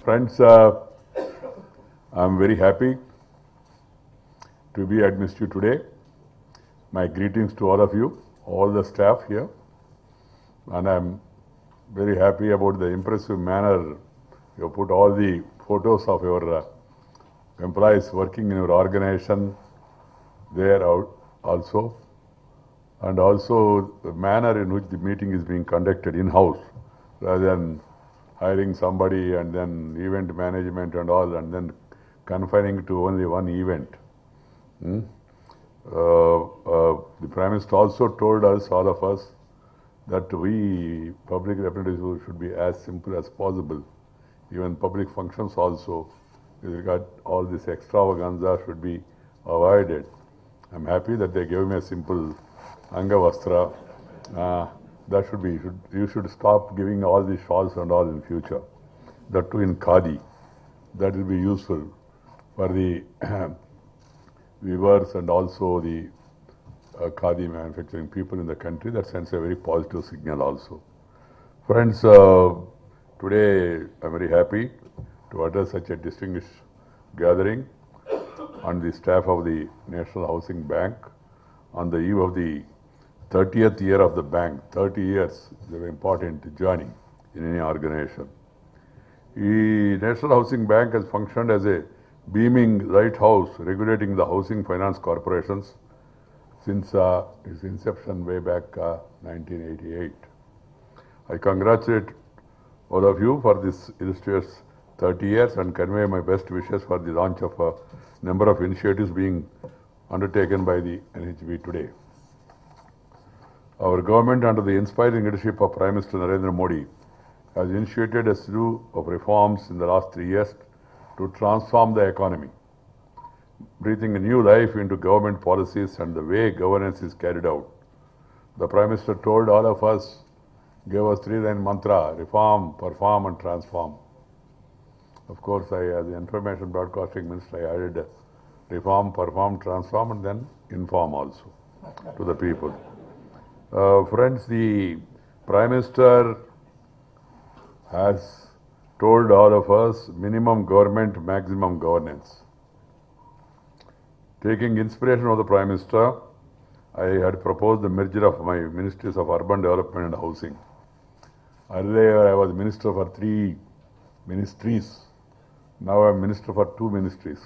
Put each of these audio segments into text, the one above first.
Friends, I'm very happy to be amidst you today. My greetings to all of you, all the staff here. And I'm very happy about the impressive manner you put all the photos of your employees working in your organization there also. And also the manner in which the meeting is being conducted in-house rather than hiring somebody and then event management and all and then confining to only one event. The Prime Minister also told us, all of us, that we public representatives should be as simple as possible. Even public functions also, with regard all this extravaganza should be avoided. I'm happy that they gave me a simple Angavastra. That should be, you should stop giving all these shawls and all in future. That too in Khadi. That will be useful for the weavers and also the Khadi manufacturing people in the country. That sends a very positive signal also. Friends, today I'm very happy to address such a distinguished gathering on the staff of the National Housing Bank on the eve of the 30th year of the bank. 30 years is an important journey in any organization. The National Housing Bank has functioned as a beaming lighthouse regulating the housing finance corporations since its inception way back 1988. I congratulate all of you for this illustrious 30 years and convey my best wishes for the launch of a number of initiatives being undertaken by the NHB today. Our government, under the inspiring leadership of Prime Minister Narendra Modi, has initiated a slew of reforms in the last 3 years to transform the economy, breathing a new life into government policies and the way governance is carried out. The Prime Minister told all of us, gave us 3-line mantra: reform, perform and transform. Of course, as the Information Broadcasting Minister, I added reform, perform, transform and then inform also to the people. Friends, the Prime Minister has told all of us minimum government, maximum governance. Taking inspiration of the Prime Minister, I had proposed the merger of my ministries of urban development and housing. Earlier I was minister for 3 ministries. Now I am minister for 2 ministries.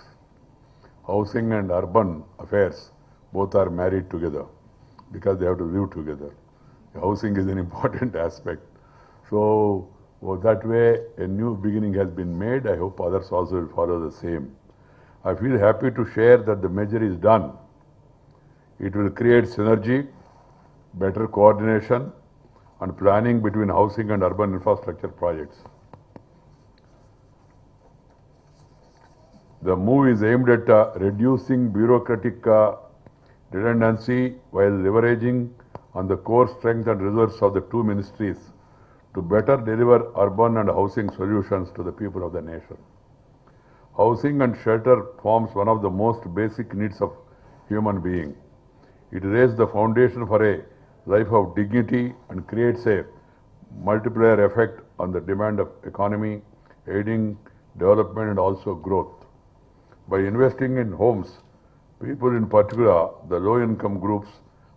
Housing and urban affairs both are married together because they have to live together. Housing is an important aspect. So that way a new beginning has been made. I hope others also will follow the same. I feel happy to share that the measure is done. It will create synergy, better coordination and planning between housing and urban infrastructure projects. The move is aimed at reducing bureaucratic redundancy while leveraging on the core strength and resources of the 2 ministries to better deliver urban and housing solutions to the people of the nation. Housing and shelter forms one of the most basic needs of human being. It lays the foundation for a life of dignity and creates a multiplier effect on the demand of economy, aiding development and also growth. By investing in homes, people, in particular the low-income groups,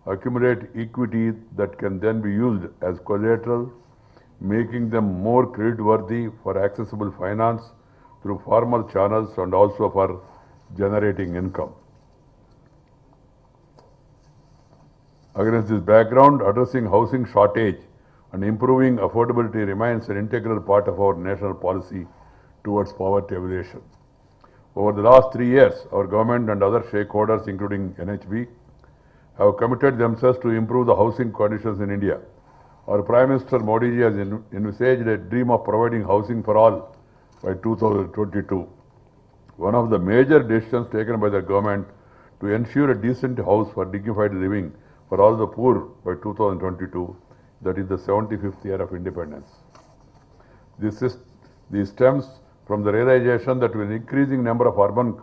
accumulate equity that can then be used as collateral, making them more creditworthy for accessible finance through formal channels and also for generating income. Against this background, addressing housing shortage and improving affordability remains an integral part of our national policy towards poverty alleviation. Over the last 3 years, our government and other stakeholders, including NHB, have committed themselves to improve the housing conditions in India. Our Prime Minister Modi ji has envisaged a dream of providing housing for all by 2022. One of the major decisions taken by the government to ensure a decent house for dignified living for all the poor by 2022, that is the 75th year of independence. This stems from the realization that with an increasing number of urban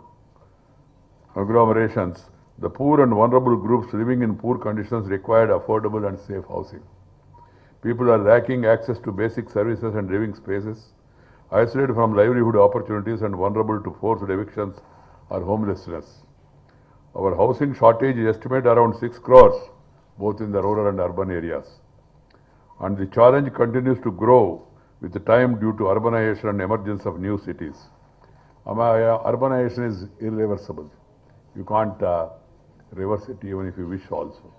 agglomerations, the poor and vulnerable groups living in poor conditions required affordable and safe housing. People are lacking access to basic services and living spaces. isolated from livelihood opportunities and vulnerable to forced evictions or homelessness. Our housing shortage is estimated around 6 crores, both in the rural and urban areas. And the challenge continues to grow with the time due to urbanization and emergence of new cities. Urbanization is irreversible. You can't reverse it even if you wish also.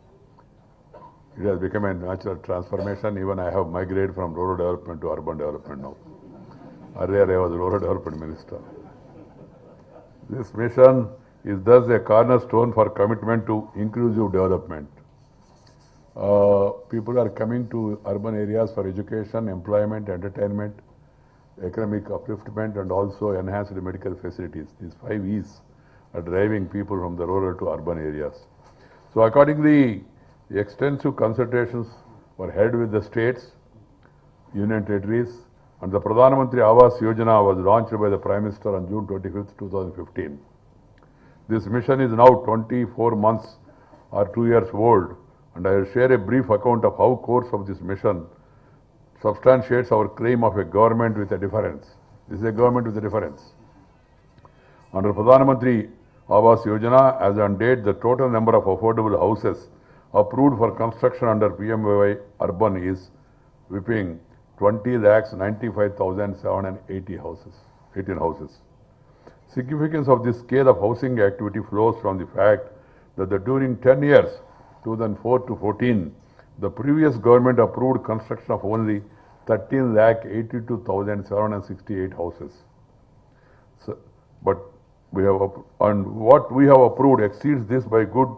It has become a natural transformation. Even I have migrated from rural development to urban development now. Earlier I was rural development minister. This mission is thus a cornerstone for commitment to inclusive development. People are coming to urban areas for education, employment, entertainment, economic upliftment, and also enhanced medical facilities. These 5 E's are driving people from the rural to urban areas. So accordingly, the extensive consultations were held with the states, union territories, and the Pradhan Mantri Awas Yojana was launched by the Prime Minister on June 25, 2015. This mission is now 24 months or 2 years old, and I will share a brief account of how course of this mission substantiates our claim of a government with a difference. This is a government with a difference. Under Pradhan Mantri Awas Yojana, as on date, the total number of affordable houses approved for construction under PMAY Urban is whopping 20,95,780 houses, 18 houses. Significance of this scale of housing activity flows from the fact that during 10 years, 2004 to 14, the previous government approved construction of only 13,82,768 houses. So, but we have, and what we have approved exceeds this by good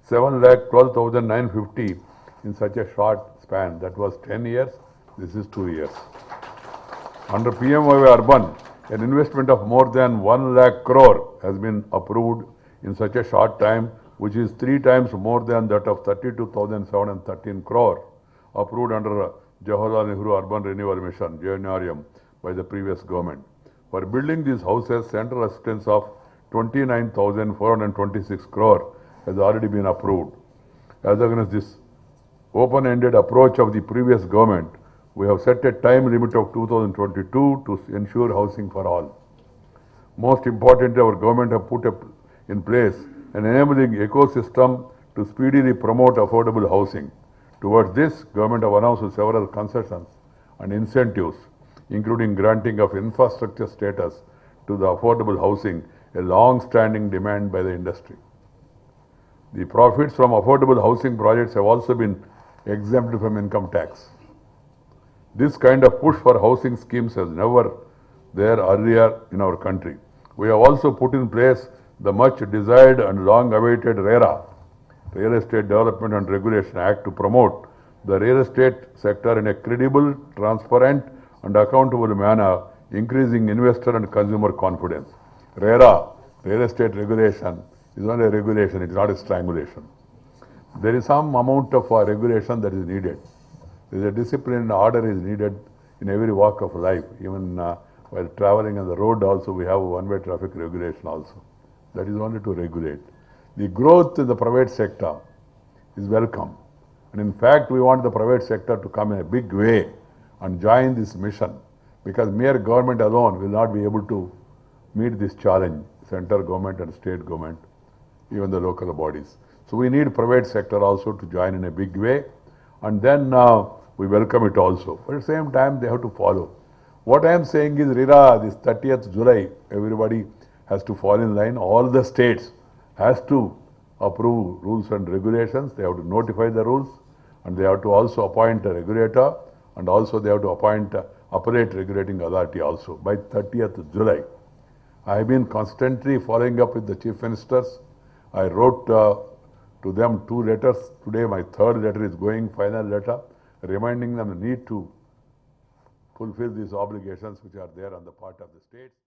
7,12,950 in such a short span. That was 10 years. This is 2 years. Under PMAY Urban, an investment of more than 1 lakh crore has been approved in such a short time, which is 3 times more than that of 32,713 crore approved under Jawaharlal Nehru Urban Renewal Mission, JNRM, by the previous government. For building these houses, central assistance of 29,426 crore has already been approved. As against this open-ended approach of the previous government, we have set a time limit of 2022 to ensure housing for all. Most importantly, our government have put in place an enabling ecosystem to speedily promote affordable housing. Towards this, government have announced several concessions and incentives, including granting of infrastructure status to the affordable housing, a long-standing demand by the industry. The profits from affordable housing projects have also been exempted from income tax. This kind of push for housing schemes has never there earlier in our country. We have also put in place the much desired and long awaited RERA, Real Estate Development and Regulation Act, to promote the real estate sector in a credible, transparent and accountable manner, increasing investor and consumer confidence. RERA, Real Estate Regulation, is not a regulation, it is not a strangulation. There is some amount of regulation that is needed. There is a discipline and order is needed in every walk of life. Even while traveling on the road also, we have one-way traffic regulation also. That is only to regulate. The growth in the private sector is welcome. And in fact, we want the private sector to come in a big way and join this mission, because mere government alone will not be able to meet this challenge, central government and state government, even the local bodies. So we need private sector also to join in a big way, and then we welcome it also. But at the same time, they have to follow. What I am saying is, RERA, this 30th July, everybody has to fall in line. All the states has to approve rules and regulations. They have to notify the rules, and they have to also appoint a regulator, and also they have to appoint appellate regulating authority also by 30th July. I have been constantly following up with the chief ministers. I wrote to them 2 letters. Today my 3rd letter is going, final letter, reminding them the need to fulfill these obligations which are there on the part of the states.